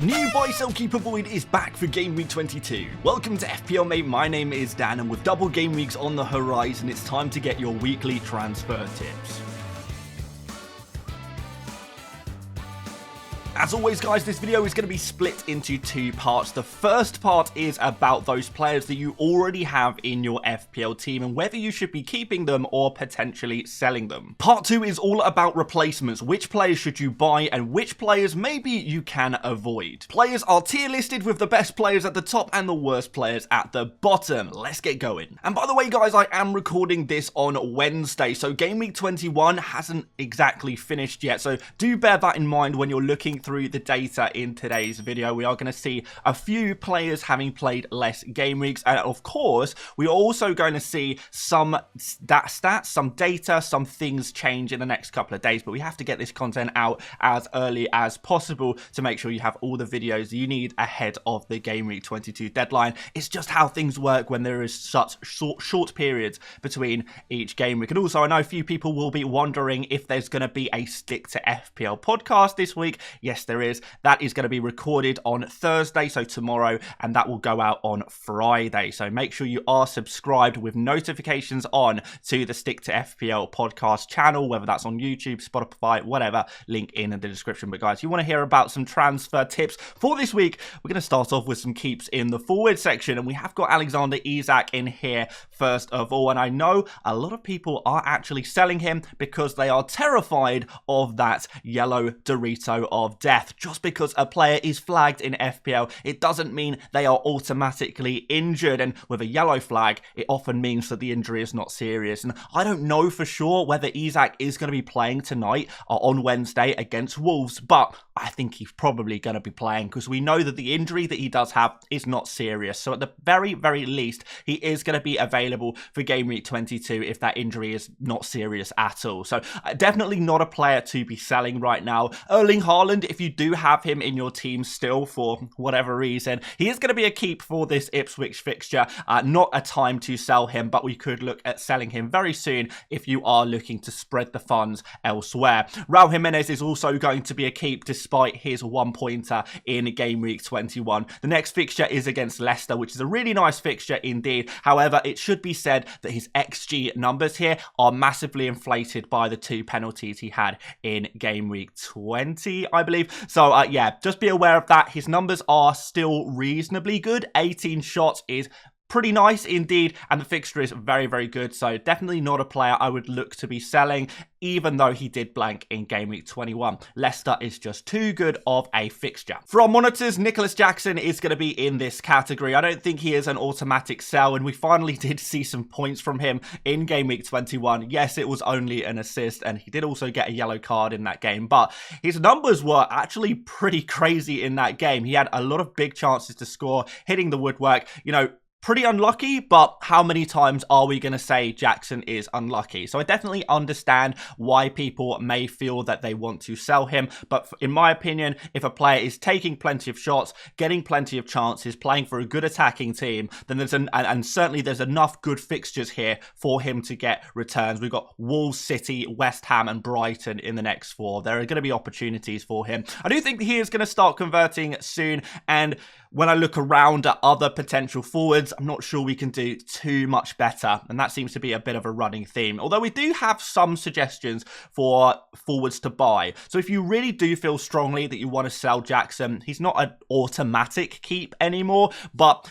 New buy sell keep avoid is back for Game Week 22. Welcome to FPL Mate, my name is Dan, and with double game weeks on the horizon, it's time to get your weekly transfer tips. As always guys, this video is going to be split into two parts. The first part is about those players that you already have in your FPL team and whether you should be keeping them or potentially selling them. Part 2 is all about replacements. Which players should you buy and which players maybe you can avoid. Players are tier listed with the best players at the top and the worst players at the bottom. Let's get going. And by the way guys, I am recording this on Wednesday, so Game Week 21 hasn't exactly finished yet, so do bear that in mind when you're looking through the data in today's video. We are going to see a few players having played less game weeks, and of course we are also going to see some stats, some data, some things change in the next couple of days, but we have to get this content out as early as possible to make sure you have all the videos you need ahead of the Game Week 22 deadline. It's just how things work when there is such short periods between each game week. And also I know a few people will be wondering if there's going to be a Stick to FPL podcast this week. Yes, there is. That is going to be recorded on Thursday, so tomorrow, and that will go out on Friday. So make sure you are subscribed with notifications on to the Stick to FPL podcast channel, whether that's on YouTube, Spotify, whatever, link in the description. But guys, you want to hear about some transfer tips for this week, we're going to start off with some keeps in the forward section, and we have got Alexander Isak in here first of all, and I know a lot of people are actually selling him because they are terrified of that yellow Dorito of death. Just because a player is flagged in FPL, it doesn't mean they are automatically injured, and with a yellow flag, it often means that the injury is not serious. And I don't know for sure whether Isak is going to be playing tonight or on Wednesday against Wolves, but I think he's probably going to be playing because we know that the injury that he does have is not serious. So at the very, very least, he is going to be available for Game Week 22 if that injury is not serious at all. So definitely not a player to be selling right now. Erling Haaland, if you do have him in your team still for whatever reason, he is going to be a keep for this Ipswich fixture. Not a time to sell him, but we could look at selling him very soon if you are looking to spread the funds elsewhere. Raul Jimenez is also going to be a keep despite his 1-pointer in Game Week 21. The next fixture is against Leicester, which is a really nice fixture indeed. However, it should be said that his XG numbers here are massively inflated by the 2 penalties he had in Game Week 20, I believe. So yeah, just be aware of that. His numbers are still reasonably good. 18 shots is pretty nice indeed, and the fixture is very, very good. So definitely not a player I would look to be selling, even though he did blank in Game Week 21. Leicester is just too good of a fixture. From monitors, Nicholas Jackson is going to be in this category. I don't think he is an automatic sell, and we finally did see some points from him in Game Week 21. Yes, it was only an assist, and he did also get a yellow card in that game, but his numbers were actually pretty crazy in that game. He had a lot of big chances to score, hitting the woodwork. You know, pretty unlucky, but how many times are we going to say Jackson is unlucky? So I definitely understand why people may feel that they want to sell him, but in my opinion, if a player is taking plenty of shots, getting plenty of chances, playing for a good attacking team, then there's and certainly there's enough good fixtures here for him to get returns. We've got Wolves, City, West Ham and Brighton in the next 4. There are going to be opportunities for him. I do think he is going to start converting soon, and when I look around at other potential forwards, I'm not sure we can do too much better, and that seems to be a bit of a running theme. Although we do have some suggestions for forwards to buy. So if you really do feel strongly that you want to sell Jackson, he's not an automatic keep anymore, but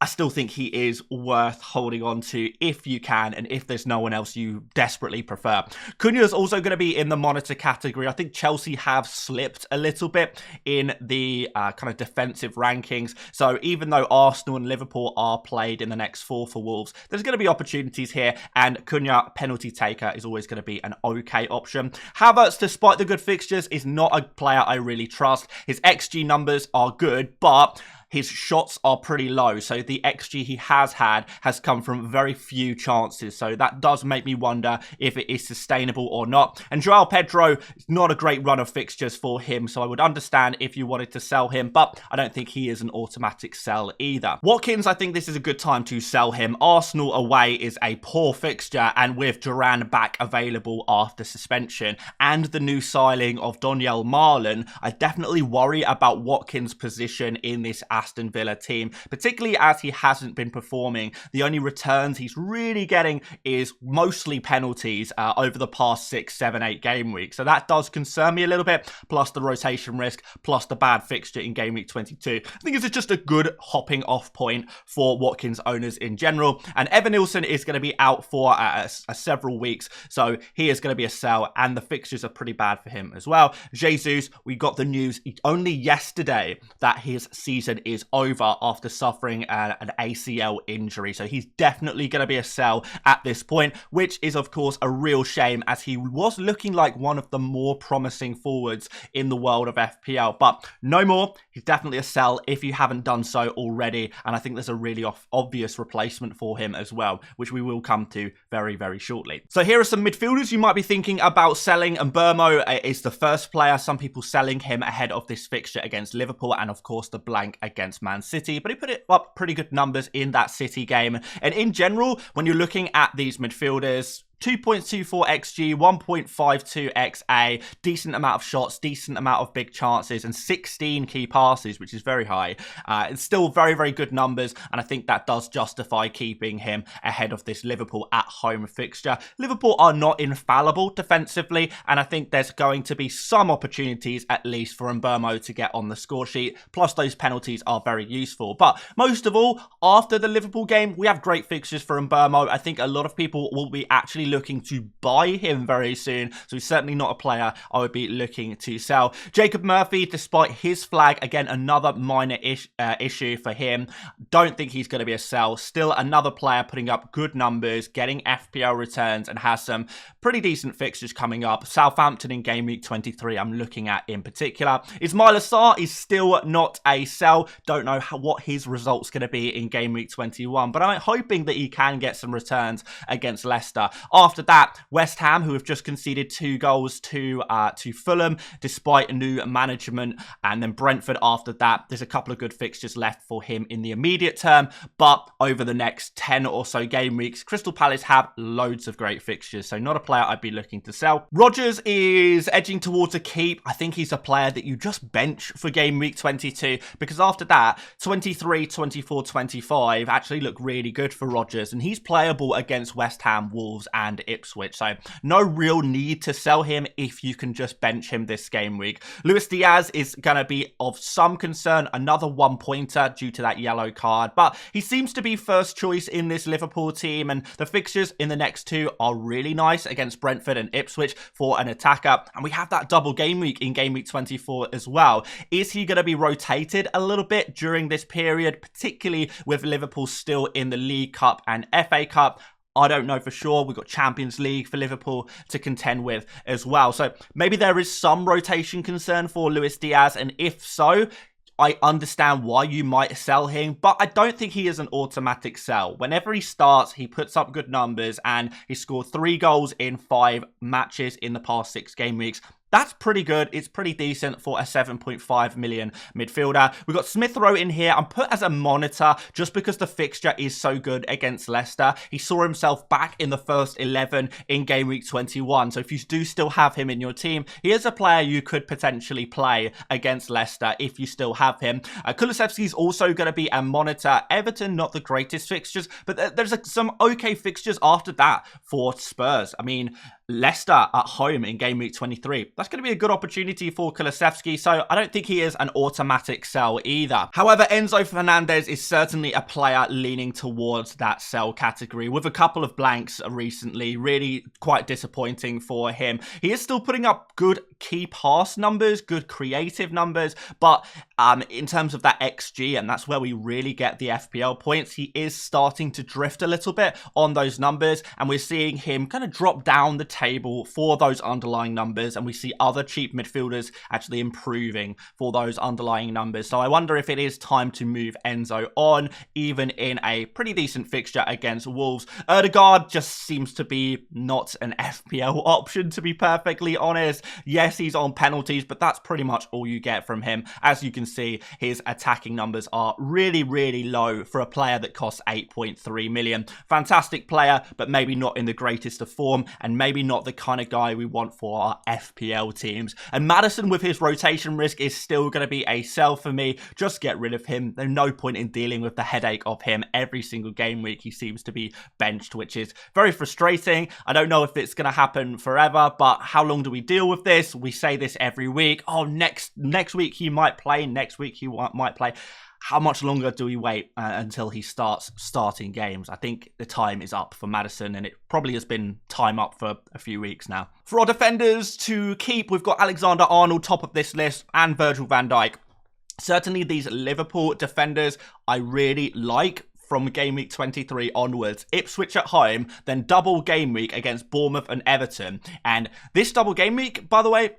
I still think he is worth holding on to if you can, and if there's no one else you desperately prefer. Cunha is also going to be in the monitor category. I think Chelsea have slipped a little bit in the kind of defensive rankings. So even though Arsenal and Liverpool are played in the next 4 for Wolves, there's going to be opportunities here, and Cunha, penalty taker, is always going to be an okay option. Havertz, despite the good fixtures, is not a player I really trust. His XG numbers are good, but his shots are pretty low. So the XG he has had has come from very few chances. So that does make me wonder if it is sustainable or not. And Joao Pedro, it's not a great run of fixtures for him. So I would understand if you wanted to sell him, but I don't think he is an automatic sell either. Watkins, I think this is a good time to sell him. Arsenal away is a poor fixture, and with Duran back available after suspension and the new signing of Donyell Marlon, I definitely worry about Watkins' position in this Aston Villa team, particularly as he hasn't been performing. The only returns he's really getting is mostly penalties over the past 6, 7, 8 game weeks. So that does concern me a little bit, plus the rotation risk, plus the bad fixture in game week 22. I think it's just a good hopping off point for Watkins owners in general. And Evan Nilsson is going to be out for several weeks, so he is going to be a sell, and the fixtures are pretty bad for him as well. Jesus, we got the news only yesterday that his season is over after suffering an ACL injury, so he's definitely going to be a sell at this point, which is of course a real shame, as he was looking like one of the more promising forwards in the world of FPL. But no more, he's definitely a sell if you haven't done so already, and I think there's a really obvious replacement for him as well, which we will come to very, very shortly. So here are some midfielders you might be thinking about selling, and Burmo is the first player. Some people selling him ahead of this fixture against Liverpool, and of course the blank against Man City, but he put it up pretty good numbers in that City game. And in general, when you're looking at these midfielders, 2.24 XG, 1.52 XA, decent amount of shots, decent amount of big chances, and 16 key passes, which is very high. It's still very, very good numbers, and I think that does justify keeping him ahead of this Liverpool at-home fixture. Liverpool are not infallible defensively, and I think there's going to be some opportunities, at least, for Mbeumo to get on the score sheet, plus those penalties are very useful. But most of all, after the Liverpool game, we have great fixtures for Mbeumo. I think a lot of people will be actually looking to buy him very soon, so he's certainly not a player I would be looking to sell. Jacob Murphy, despite his flag, again, another minor issue for him. Don't think he's going to be a sell. Still another player putting up good numbers, getting FPL returns, and has some pretty decent fixtures coming up. Southampton in game week 23 I'm looking at in particular. Ismail Assar is still not a sell. Don't know what his results going to be in game week 21, but I'm hoping that he can get some returns against Leicester. After that, West Ham, who have just conceded 2 goals to Fulham, despite new management, and then Brentford after that. There's a couple of good fixtures left for him in the immediate term, but over the next 10 or so game weeks, Crystal Palace have loads of great fixtures, so not a player I'd be looking to sell. Rodgers is edging towards a keep. I think he's a player that you just bench for game week 22, because after that, 23, 24, 25 actually look really good for Rodgers, and he's playable against West Ham, Wolves, and Ipswich, so no real need to sell him if you can just bench him this game week. Luis Diaz is going to be of some concern, another 1-pointer due to that yellow card, but he seems to be first choice in this Liverpool team, and the fixtures in the next 2 are really nice against Brentford and Ipswich for an attacker, and we have that double game week in game week 24 as well. Is he going to be rotated a little bit during this period, particularly with Liverpool still in the League Cup and FA Cup? I don't know for sure. We've got Champions League for Liverpool to contend with as well. So maybe there is some rotation concern for Luis Diaz. And if so, I understand why you might sell him, but I don't think he is an automatic sell. Whenever he starts, he puts up good numbers, and he scored 3 goals in 5 matches in the past 6 game weeks. That's pretty good. It's pretty decent for a 7.5 million midfielder. We've got Smith Rowe in here. I'm put as a monitor just because the fixture is so good against Leicester. He saw himself back in the first 11 in game week 21. So if you do still have him in your team, he is a player you could potentially play against Leicester if you still have him. Kulusevski is also going to be a monitor. Everton, not the greatest fixtures, but there's some okay fixtures after that for Spurs. I mean, Leicester at home in game week 23. That's going to be a good opportunity for Kulusevski, so I don't think he is an automatic sell either. However, Enzo Fernandez is certainly a player leaning towards that sell category, with a couple of blanks recently. Really quite disappointing for him. He is still putting up good key pass numbers, good creative numbers, but in terms of that XG, and that's where we really get the FPL points, he is starting to drift a little bit on those numbers, and we're seeing him kind of drop down the table for those underlying numbers, and we see other cheap midfielders actually improving for those underlying numbers. So I wonder if it is time to move Enzo on, even in a pretty decent fixture against Wolves. Ødegaard just seems to be not an FPL option, to be perfectly honest. Yes, he's on penalties, but that's pretty much all you get from him. As you can see, his attacking numbers are really, really low for a player that costs 8.3 million. Fantastic player, but maybe not in the greatest of form, and maybe not the kind of guy we want for our FPL teams. And Maddison, with his rotation risk, is still going to be a sell for me. Just get rid of him. There's no point in dealing with the headache of him every single game week. He seems to be benched, which is very frustrating. I don't know if it's going to happen forever, but how long do we deal with this? We say this every week. Oh, next week he might play. Next week he might play. How much longer do we wait until he starts starting games? I think the time is up for Maddison, and it probably has been time up for a few weeks now. For our defenders to keep, we've got Alexander-Arnold top of this list and Virgil van Dijk. Certainly these Liverpool defenders I really like from game week 23 onwards. Ipswich at home, then double game week against Bournemouth and Everton. And this double game week, by the way,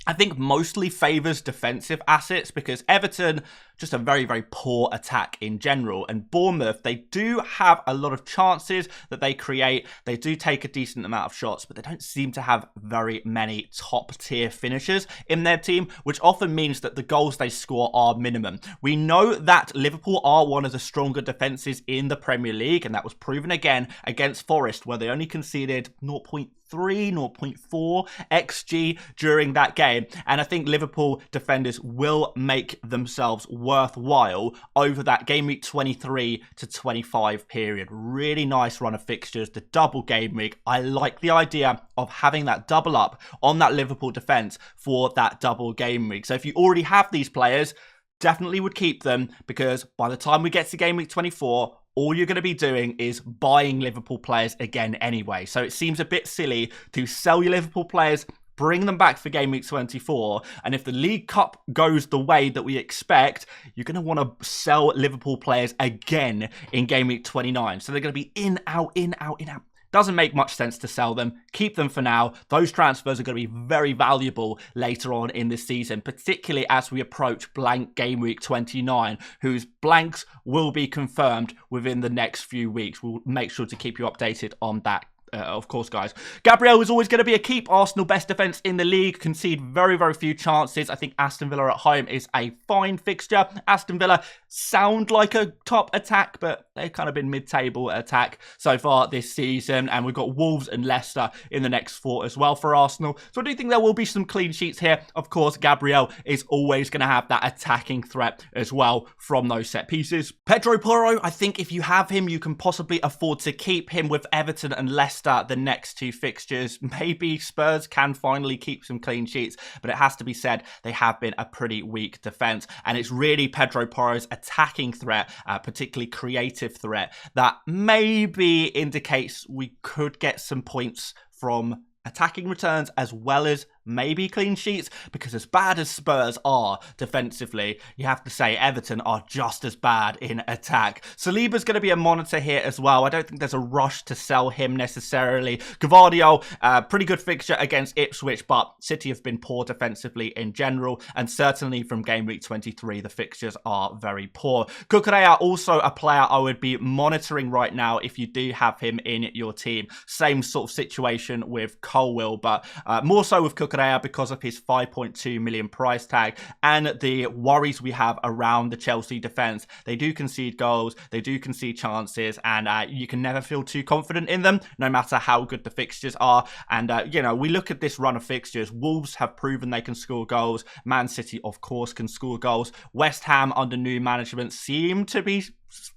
I think mostly favours defensive assets, because Everton, just a very, very poor attack in general. And Bournemouth, they do have a lot of chances that they create. They do take a decent amount of shots, but they don't seem to have very many top-tier finishers in their team, which often means that the goals they score are minimum. We know that Liverpool are one of the stronger defences in the Premier League, and that was proven again against Forest, where they only conceded 0.3, 0.4 XG during that game. And I think Liverpool defenders will make themselves worthwhile over that game week 23 to 25 period. Really nice run of fixtures, the double game week. I like the idea of having that double up on that Liverpool defense for that double game week. So if you already have these players, definitely would keep them, because by the time we get to game week 24, all you're going to be doing is buying Liverpool players again anyway. So it seems a bit silly to sell your Liverpool players, bring them back for game week 24, and if the League Cup goes the way that we expect, you're going to want to sell Liverpool players again in game week 29. So they're going to be in, out, in, out, in, out. Doesn't make much sense to sell them. Keep them for now. Those transfers are going to be very valuable later on in the season, particularly as we approach blank game week 29, whose blanks will be confirmed within the next few weeks. We'll make sure to keep you updated on that. Of course, guys. Gabriel is always going to be a keep. Arsenal best defence in the league. Concede very, very few chances. I think Aston Villa at home is a fine fixture. Aston Villa sound like a top attack, but they've kind of been mid-table attack so far this season. And we've got Wolves and Leicester in the next 4 as well for Arsenal. So I do think there will be some clean sheets here. Of course, Gabriel is always going to have that attacking threat as well from those set pieces. Pedro Porro, I think if you have him, you can possibly afford to keep him with Everton and Leicester the next 2 fixtures. Maybe Spurs can finally keep some clean sheets, but it has to be said they have been a pretty weak defence, and it's really Pedro Porro's attacking threat, particularly creative threat, that maybe indicates we could get some points from attacking returns as well as maybe clean sheets, because as bad as Spurs are defensively, you have to say Everton are just as bad in attack. Saliba's going to be a monitor here as well. I don't think there's a rush to sell him necessarily. Gvardiol, pretty good fixture against Ipswich, but City have been poor defensively in general, and certainly from game week 23, the fixtures are very poor. Cucurella, also a player I would be monitoring right now if you do have him in your team. Same sort of situation with Colwill, but more so with Cucurella because of his 5.2 million price tag and the worries we have around the Chelsea defence. They do concede goals, they do concede chances, and you can never feel too confident in them, no matter how good the fixtures are. And, you know, we look at this run of fixtures. Wolves have proven they can score goals. Man City, of course, can score goals. West Ham, under new management, seem to be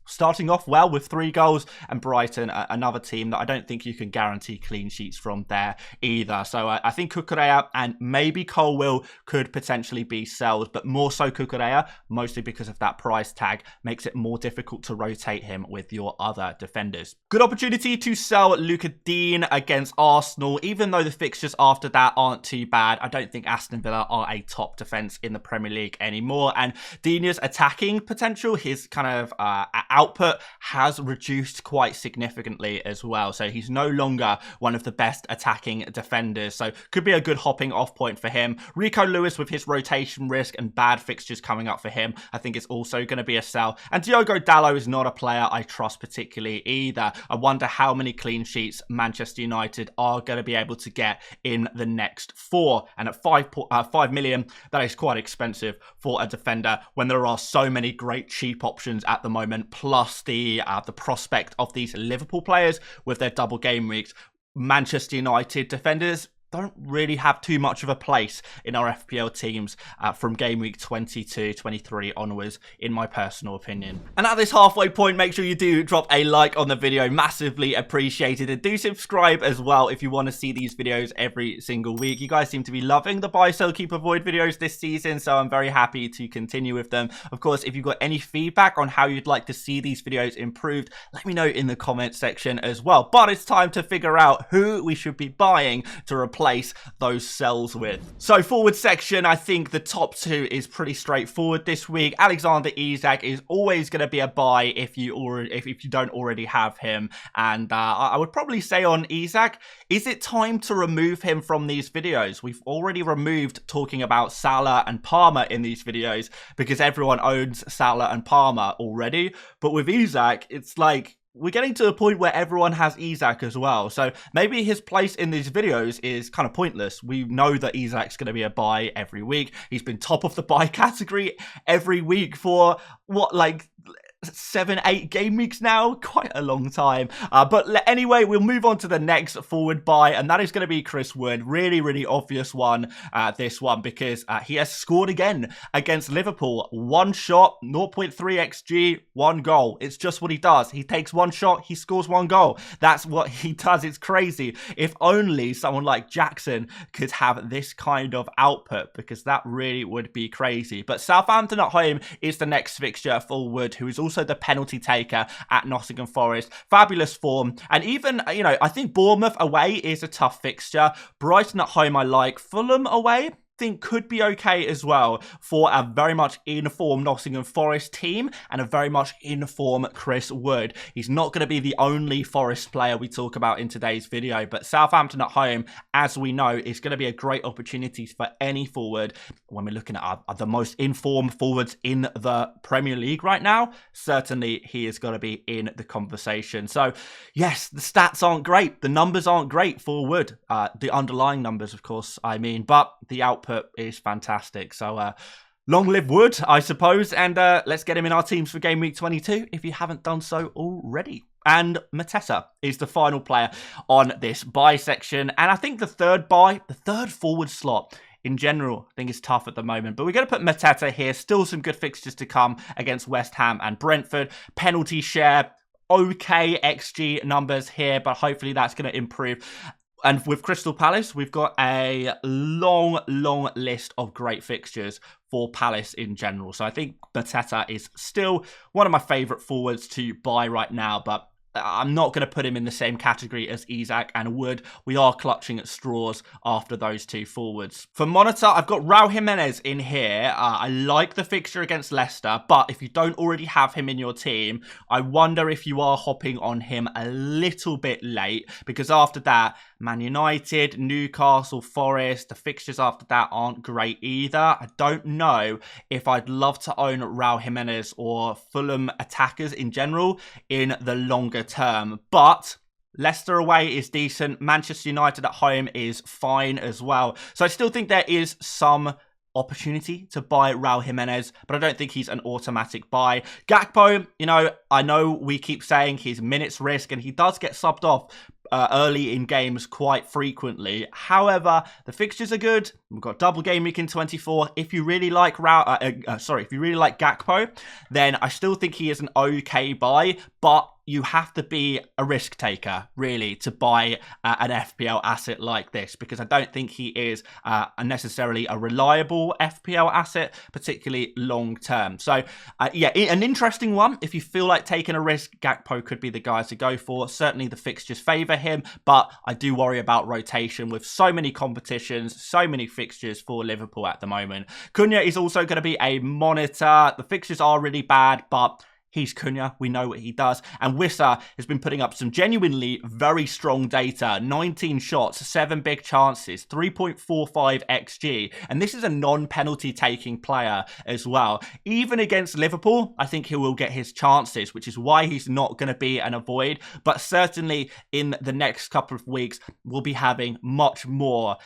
starting off well with 3 goals, and Brighton, another team that I don't think you can guarantee clean sheets from there either. So I think Cucurella and maybe Colwill could potentially be sells, but more so Cucurella, mostly because of that price tag, makes it more difficult to rotate him with your other defenders. Good opportunity to sell Luca Dean against Arsenal, even though the fixtures after that aren't too bad. I don't think Aston Villa are a top defence in the Premier League anymore, and Diña's attacking potential, his kind of output has reduced quite significantly as well. So he's no longer one of the best attacking defenders. So could be a good hopping off point for him. Rico Lewis, with his rotation risk and bad fixtures coming up for him, I think it's also going to be a sell. And Diogo Dalot is not a player I trust particularly either. I wonder how many clean sheets Manchester United are going to be able to get in the next 4. And at 5 million, that is quite expensive for a defender when there are so many great cheap options at the moment, plus the prospect of these Liverpool players with their double game weeks. Manchester United defenders don't really have too much of a place in our FPL teams from game week 22, 23 onwards, in my personal opinion. And at this halfway point, make sure you do drop a like on the video, massively appreciated, and do subscribe as well if you want to see these videos every single week. You guys seem to be loving the buy, sell, keep, avoid videos this season, so I'm very happy to continue with them. Of course, if you've got any feedback on how you'd like to see these videos improved, let me know in the comment section as well. But it's time to figure out who we should be buying to replace those sells with. So forward section, I think the top 2 is pretty straightforward this week. Alexander Isak is always going to be a buy if you don't already have him, and I would probably say on Isak, is it time to remove him from these videos? We've already removed talking about Salah and Palmer in these videos because everyone owns Salah and Palmer already, but with Isak, it's like we're getting to a point where everyone has Isak as well. So maybe his place in these videos is kind of pointless. We know that Isak's going to be a buy every week. He's been top of the buy category every week for what, like 7-8 game weeks now, quite a long time. But anyway, we'll move on to the next forward buy, and that is going to be Chris Wood. Really obvious one, this one, because he has scored again against Liverpool. 1 shot, 0.3 xg, 1 goal. It's just what he does. He takes 1 shot, he scores 1 goal. That's what he does. It's crazy. If only someone like Jackson could have this kind of output, because that really would be crazy. But Southampton at home is the next fixture for Wood, who is also the penalty taker at Nottingham Forest. Fabulous form. And even, you know, I think Bournemouth away is a tough fixture. Brighton at home I like. Fulham away, think could be okay as well for a very much in-form Nottingham Forest team and a very much in-form Chris Wood. He's not going to be the only Forest player we talk about in today's video, but Southampton at home, as we know, is going to be a great opportunity for any forward when we're looking at the most informed forwards in the Premier League right now. Certainly, he is going to be in the conversation. So, yes, the stats aren't great. The numbers aren't great for Wood. The underlying numbers, of course, I mean, but the output is fantastic. So long live Wood, I suppose, and let's get him in our teams for game week 22 if you haven't done so already. And Mateta is the final player on this buy section, and I think the third buy, the third forward slot in general, I think is tough at the moment. But we're going to put Mateta here. Still some good fixtures to come against West Ham and Brentford. Penalty share, okay XG numbers here, but hopefully that's going to improve. And with Crystal Palace, we've got a long list of great fixtures for Palace in general. So I think Mateta is still one of my favourite forwards to buy right now, but I'm not going to put him in the same category as Isak and Wood. We are clutching at straws after those 2 forwards. For monitor, I've got Raul Jimenez in here. I like the fixture against Leicester, but if you don't already have him in your team, I wonder if you are hopping on him a little bit late, because after that, Man United, Newcastle, Forest, the fixtures after that aren't great either. I don't know if I'd love to own Raul Jimenez or Fulham attackers in general in the longer term, but Leicester away is decent. Manchester United at home is fine as well. So I still think there is some opportunity to buy Raul Jimenez, but I don't think he's an automatic buy. Gakpo, you know, I know we keep saying his minutes risk and he does get subbed off early in games quite frequently. However, the fixtures are good. We've got double game week in 24. If you really like if you really like Gakpo, then I still think he is an okay buy, but you have to be a risk taker, really, to buy an FPL asset like this, because I don't think he is necessarily a reliable FPL asset, particularly long term. So, yeah, an interesting one. If you feel like taking a risk, Gakpo could be the guy to go for. Certainly the fixtures favour him, but I do worry about rotation with so many competitions, so many fixtures for Liverpool at the moment. Cunha is also going to be a monitor. The fixtures are really bad, but he's Cunha. We know what he does. And Wissa has been putting up some genuinely very strong data. 19 shots, 7 big chances, 3.45 XG. And this is a non-penalty taking player as well. Even against Liverpool, I think he will get his chances, which is why he's not going to be an avoid. But certainly in the next couple of weeks, we'll be having much more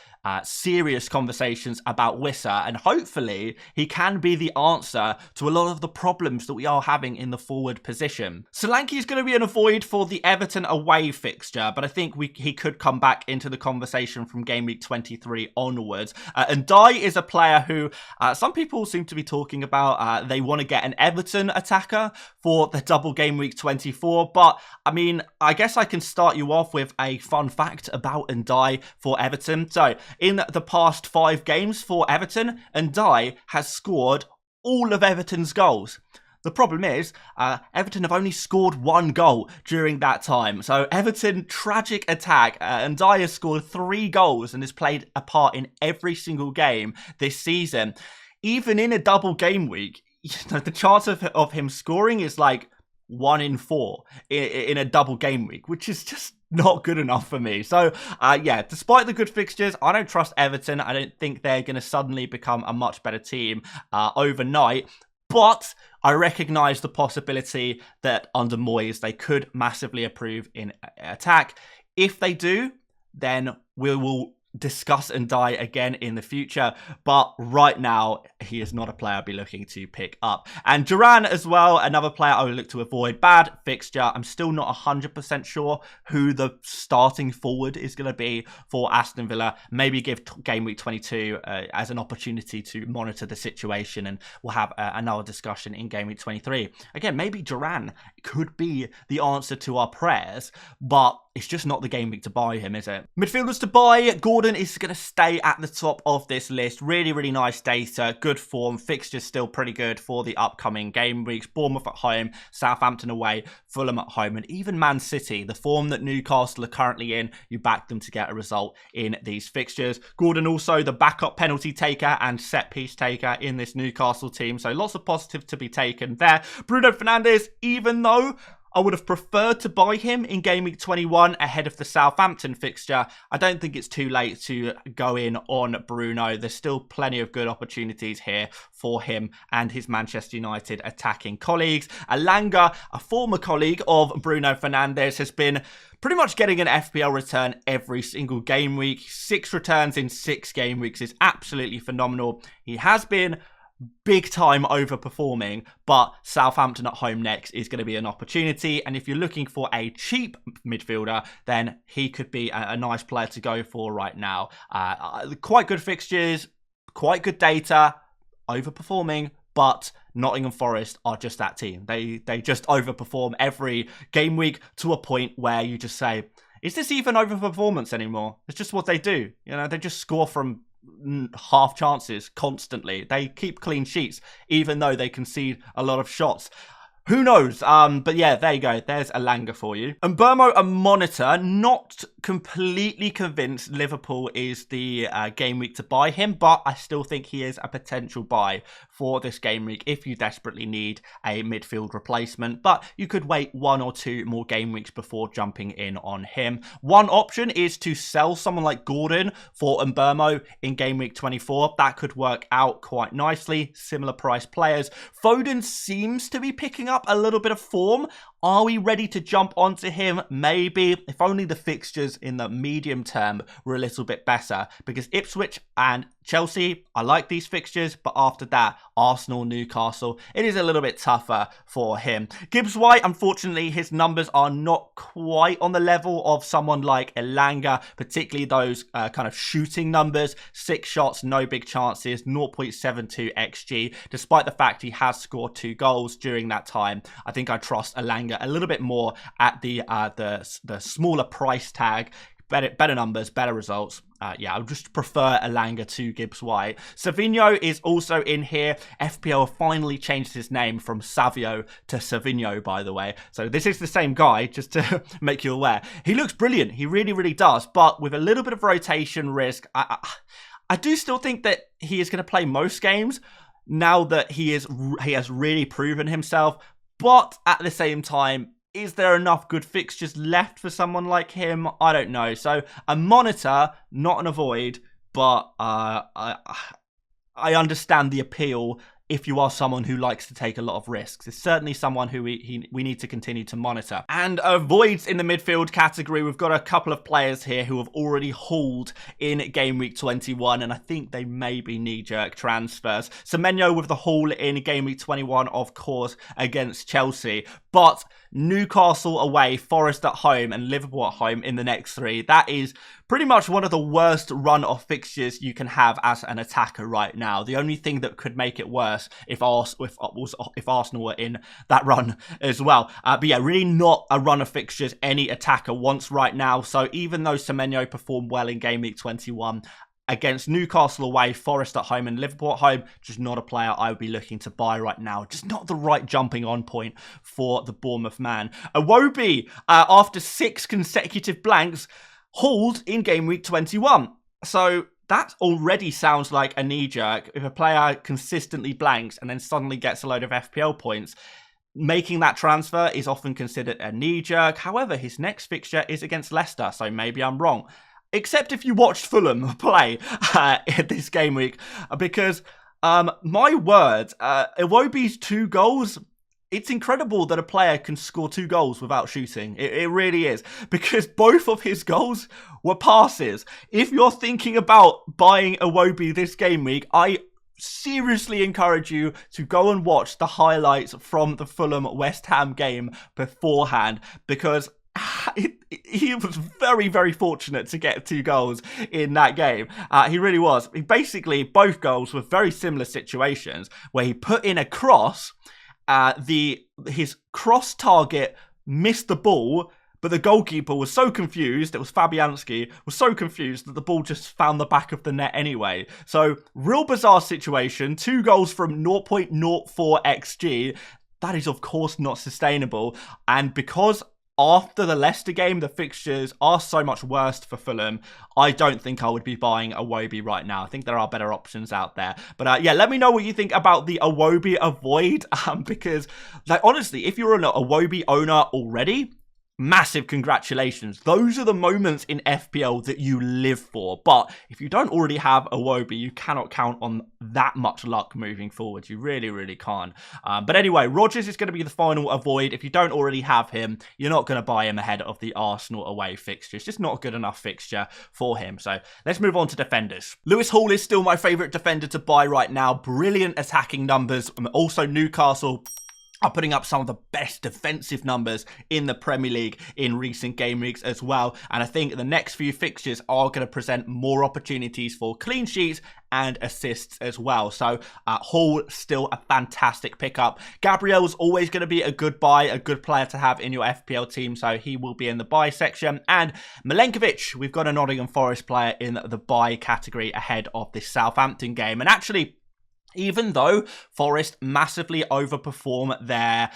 serious conversations about Wissa. And hopefully he can be the answer to a lot of the problems that we are having in the forward position. Solanke is going to be an avoid for the Everton away fixture, but I think he could come back into the conversation from game week 23 onwards. And Dye is a player who some people seem to be talking about. They want to get an Everton attacker for the double game week 24, but I mean, I guess I can start you off with a fun fact about Ndai for Everton. So in the past 5 games for Everton, Ndai has scored all of Everton's goals. The problem is, Everton have only scored 1 goal during that time. So Everton, tragic attack. And Dyer has scored 3 goals and has played a part in every single game this season. Even in a double game week, the chance of him scoring is like 1 in 4 in a double game week, which is just not good enough for me. So, yeah, despite the good fixtures, I don't trust Everton. I don't think they're going to suddenly become a much better team overnight. But I recognise the possibility that under Moyes, they could massively improve in attack. If they do, then we will discuss Ndai again in the future, but right now he is not a player I'll be looking to pick up. And Duran as well, another player I would look to avoid. Bad fixture. I'm still not 100% sure who the starting forward is going to be for Aston Villa. Maybe give game week 22 as an opportunity to monitor the situation, and we'll have another discussion in game week 23. Again, maybe Duran could be the answer to our prayers, but it's just not the game week to buy him, is it? Midfielders to buy. Gordon is going to stay at the top of this list. Really, really nice data. Good form. Fixtures still pretty good for the upcoming game weeks. Bournemouth at home, Southampton away, Fulham at home, and even Man City. The form that Newcastle are currently in, you back them to get a result in these fixtures. Gordon also the backup penalty taker and set piece taker in this Newcastle team. So lots of positive to be taken there. Bruno Fernandes, even though I would have preferred to buy him in game week 21 ahead of the Southampton fixture, I don't think it's too late to go in on Bruno. There's still plenty of good opportunities here for him and his Manchester United attacking colleagues. Alanga, a former colleague of Bruno Fernandes, has been pretty much getting an FPL return every single game week. 6 returns in 6 game weeks is absolutely phenomenal. He has been big time overperforming, but Southampton at home next is going to be an opportunity. And if you're looking for a cheap midfielder, then he could be a nice player to go for right now. Quite good fixtures, quite good data, overperforming, but Nottingham Forest are just that team. They just overperform every game week to a point where you just say, is this even overperformance anymore? It's just what they do. You know, they just score from half chances constantly. They keep clean sheets even though they concede a lot of shots. Who knows? But yeah, there you go. There's Alanga for you. And Burmo, a monitor. Not completely convinced Liverpool is the game week to buy him, but I still think he is a potential buy for this game week if you desperately need a midfield replacement. But you could wait 1 or 2 more game weeks before jumping in on him. One option is to sell someone like Gordon for Mbermo in game week 24. That could work out quite nicely. Similar price players. Foden seems to be picking up a little bit of form. Are we ready to jump onto him? Maybe, if only the fixtures in the medium term were a little bit better, because Ipswich and Chelsea, I like these fixtures, but after that, Arsenal, Newcastle, it is a little bit tougher for him. Gibbs White, unfortunately, his numbers are not quite on the level of someone like Elanga, particularly those kind of shooting numbers. 6 shots, no big chances, 0.72 XG. Despite the fact he has scored 2 goals during that time, I think I trust Elanga a little bit more at the smaller price tag. Better numbers, better results. Yeah, I would just prefer Elanga to Gibbs White. Savinho is also in here. FPL finally changed his name from Savio to Savinho, by the way. So this is the same guy, just to make you aware. He looks brilliant. He really, really does. But with a little bit of rotation risk, I do still think that he is going to play most games now that he has really proven himself. But at the same time, is there enough good fixtures left for someone like him? I don't know. So a monitor, not an avoid, but I understand the appeal if you are someone who likes to take a lot of risks. It's certainly someone who we need to continue to monitor. And avoids in the midfield category, we've got a couple of players here who have already hauled in Game Week 21, and I think they may be knee-jerk transfers. Semenyo with the haul in Game Week 21, of course, against Chelsea. But Newcastle away, Forest at home, and Liverpool at home in the next 3. That is pretty much one of the worst run of fixtures you can have as an attacker right now. The only thing that could make it worse if Arsenal were in that run as well. But yeah, really not a run of fixtures any attacker wants right now. So even though Semenyo performed well in Game Week 21, against Newcastle away, Forest at home, and Liverpool at home, just not a player I would be looking to buy right now. Just not the right jumping on point for the Bournemouth man. Iwobi, after 6 consecutive blanks, hauled in Game Week 21. So that already sounds like a knee-jerk. If a player consistently blanks and then suddenly gets a load of FPL points, making that transfer is often considered a knee-jerk. However, his next fixture is against Leicester, so maybe I'm wrong. Except if you watched Fulham play this game week, because my word, Iwobi's 2 goals, it's incredible that a player can score 2 goals without shooting. It really is, because both of his goals were passes. If you're thinking about buying Iwobi this game week, I seriously encourage you to go and watch the highlights from the Fulham West Ham game beforehand, because he was very, very fortunate to get 2 goals in that game. He really was. Basically, both goals were very similar situations where he put in a cross. His cross target missed the ball, but the goalkeeper was so confused, it was Fabianski, was so confused that the ball just found the back of the net anyway. So, real bizarre situation. 2 goals from 0.04 XG. That is, of course, not sustainable. And because after the Leicester game, the fixtures are so much worse for Fulham, I don't think I would be buying Iwobi right now. I think there are better options out there. But yeah, let me know what you think about the Iwobi avoid, because like honestly, if you're an Iwobi owner already, massive congratulations. Those are the moments in FPL that you live for. But if you don't already have Iwobi, you cannot count on that much luck moving forward. You really, really can't. But anyway, Rodgers is going to be the final avoid. If you don't already have him, you're not going to buy him ahead of the Arsenal away fixture. It's just not a good enough fixture for him. So let's move on to defenders. Lewis Hall is still my favourite defender to buy right now. Brilliant attacking numbers. Also Newcastle are putting up some of the best defensive numbers in the Premier League in recent game weeks as well. And I think the next few fixtures are going to present more opportunities for clean sheets and assists as well. So Hall, still a fantastic pickup. Gabriel's always going to be a good buy, a good player to have in your FPL team. So he will be in the buy section. And Milenkovic, we've got a Nottingham Forest player in the buy category ahead of this Southampton game. And actually, even though Forest massively overperform their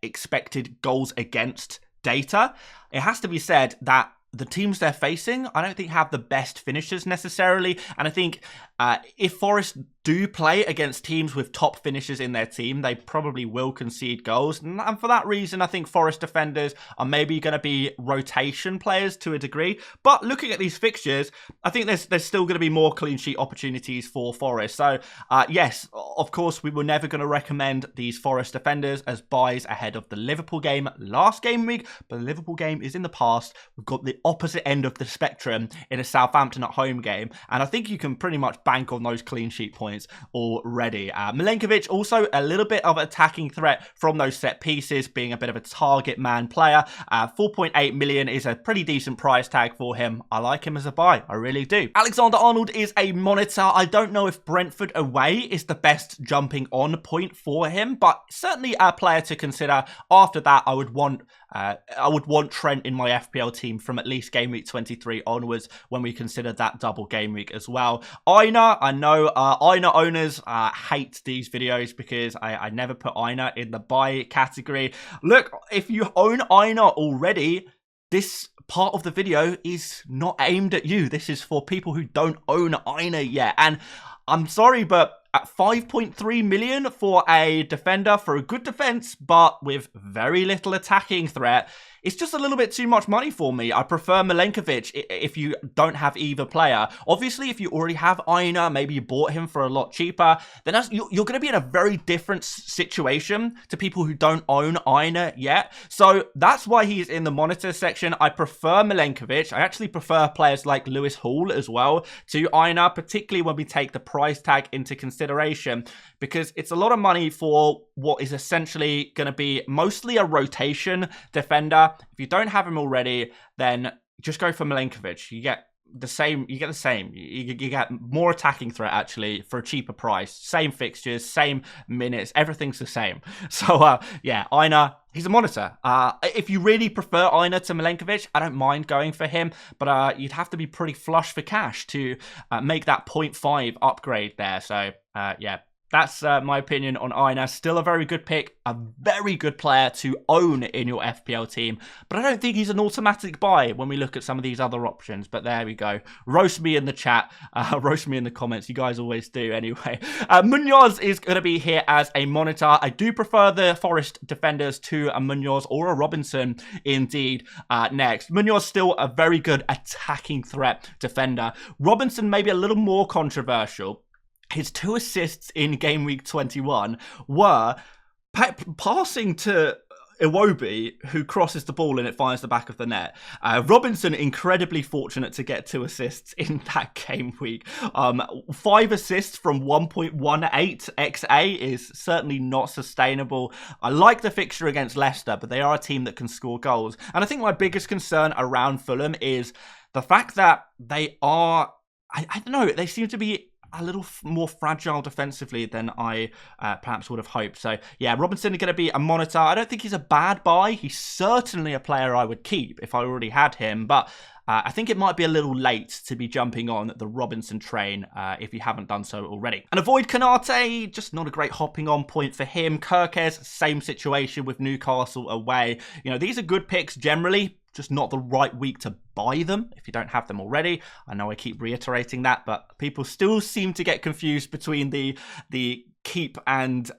expected goals against data, it has to be said that the teams they're facing, I don't think have the best finishers necessarily. And I think if Forest do play against teams with top finishers in their team, they probably will concede goals. And for that reason, I think Forest defenders are maybe going to be rotation players to a degree. But looking at these fixtures, I think there's still going to be more clean sheet opportunities for Forest. So yes, of course, we were never going to recommend these Forest defenders as buys ahead of the Liverpool game last game week. But the Liverpool game is in the past. We've got the opposite end of the spectrum in a Southampton at home game. And I think you can pretty much bank on those clean sheet points already. Milenkovic also a little bit of attacking threat from those set pieces, being a bit of a target man player. 4.8 million is a pretty decent price tag for him. I like him as a buy. I really do. Alexander-Arnold is a monitor. I don't know if Brentford away is the best jumping on point for him, but certainly a player to consider. After that, I would want Trent in my FPL team from at least game week 23 onwards when we consider that double game week as well. Aina, I know Aina owners hate these videos because I never put Aina in the buy category. Look, if you own Aina already, this part of the video is not aimed at you. This is for people who don't own Aina yet. And I'm sorry, but at 5.3 million for a defender for a good defense, but with very little attacking threat, it's just a little bit too much money for me. I prefer Milenkovic if you don't have either player. Obviously, if you already have Aina, maybe you bought him for a lot cheaper, then you're going to be in a very different situation to people who don't own Aina yet. So that's why he's in the monitor section. I prefer Milenkovic. I actually prefer players like Lewis Hall as well to Aina, particularly when we take the price tag into consideration, because it's a lot of money for what is essentially going to be mostly a rotation defender. If you don't have him already, then just go for Milenkovic. You get the same. You get more attacking threat actually for a cheaper price. Same fixtures, same minutes. Everything's the same. So yeah, Aina, he's a monitor. If you really prefer Aina to Milenkovic, I don't mind going for him, but you'd have to be pretty flush for cash to make that 0.5 upgrade there. So yeah. That's my opinion on Aina. Still a very good pick, a very good player to own in your FPL team. But I don't think he's an automatic buy when we look at some of these other options. But there we go. Roast me in the chat. Roast me in the comments. You guys always do anyway. Munoz is going to be here as a monitor. I do prefer the Forest defenders to a Munoz or a Robinson indeed next. Munoz still a very good attacking threat defender. Robinson maybe a little more controversial. His 2 assists in game week 21 were passing to Iwobi, who crosses the ball and it finds the back of the net. Robinson, incredibly fortunate to get 2 assists in that game week. 5 assists from 1.18 XA is certainly not sustainable. I like the fixture against Leicester, but they are a team that can score goals. And I think my biggest concern around Fulham is the fact that they are, I don't know, they seem to be a little more fragile defensively than I perhaps would have hoped. So yeah, Robinson is going to be a monitor. I don't think he's a bad buy. He's certainly a player I would keep if I already had him, but I think it might be a little late to be jumping on the Robinson train if you haven't done so already. And avoid Kanate, just not a great hopping on point for him. Kirkes, same situation with Newcastle away. You know, these are good picks generally, just not the right week to buy them if you don't have them already. I know I keep reiterating that, but people still seem to get confused between the keep and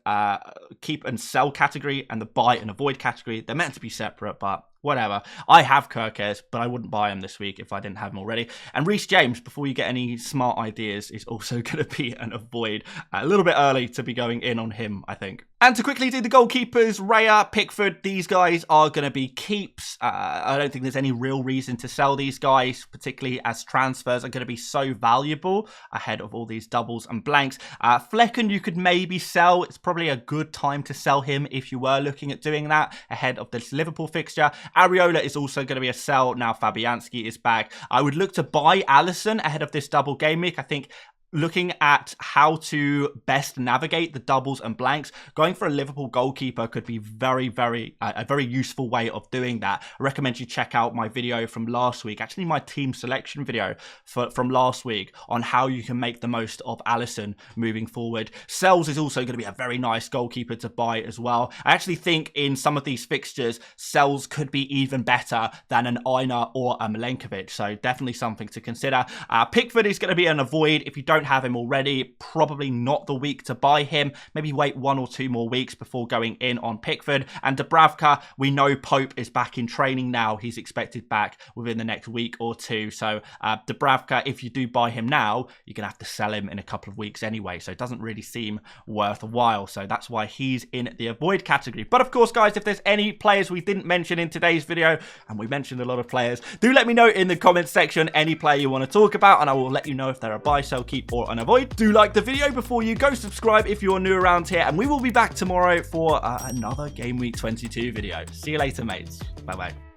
sell category and the buy and avoid category. They're meant to be separate, but whatever. I have Kirkes, but I wouldn't buy him this week if I didn't have him already. And Reece James, before you get any smart ideas, is also going to be an avoid. A little bit early to be going in on him, I think. And to quickly do the goalkeepers, Raya, Pickford, these guys are going to be keeps. I don't think there's any real reason to sell these guys, particularly as transfers are going to be so valuable ahead of all these doubles and blanks. Flecken, you could maybe sell. It's probably a good time to sell him if you were looking at doing that ahead of this Liverpool fixture. Areola is also going to be a sell now Fabianski is back. I would look to buy Alisson ahead of this double game week. I think looking at how to best navigate the doubles and blanks, going for a Liverpool goalkeeper could be a very useful way of doing that. I recommend you check out my video from last week, actually my team selection video from last week on how you can make the most of Alisson moving forward. Sells is also going to be a very nice goalkeeper to buy as well. I actually think in some of these fixtures, Sells could be even better than an Aina or a Milenkovic, so definitely something to consider. Pickford is going to be an avoid if you don't have him already. Probably not the week to buy him. Maybe wait 1 or 2 more weeks before going in on Pickford. And Dubravka, we know Pope is back in training now. He's expected back within the next week or 2. So Dubravka, if you do buy him now, you're going to have to sell him in a couple of weeks anyway. So it doesn't really seem worthwhile. So that's why he's in the avoid category. But of course, guys, if there's any players we didn't mention in today's video, and we mentioned a lot of players, do let me know in the comments section any player you want to talk about, and I will let you know if they're a buy, sell, keep, or an avoid. Do like the video before you go subscribe if you're new around here, and we will be back tomorrow for another Game Week 22 video. See you later, mates. Bye-bye.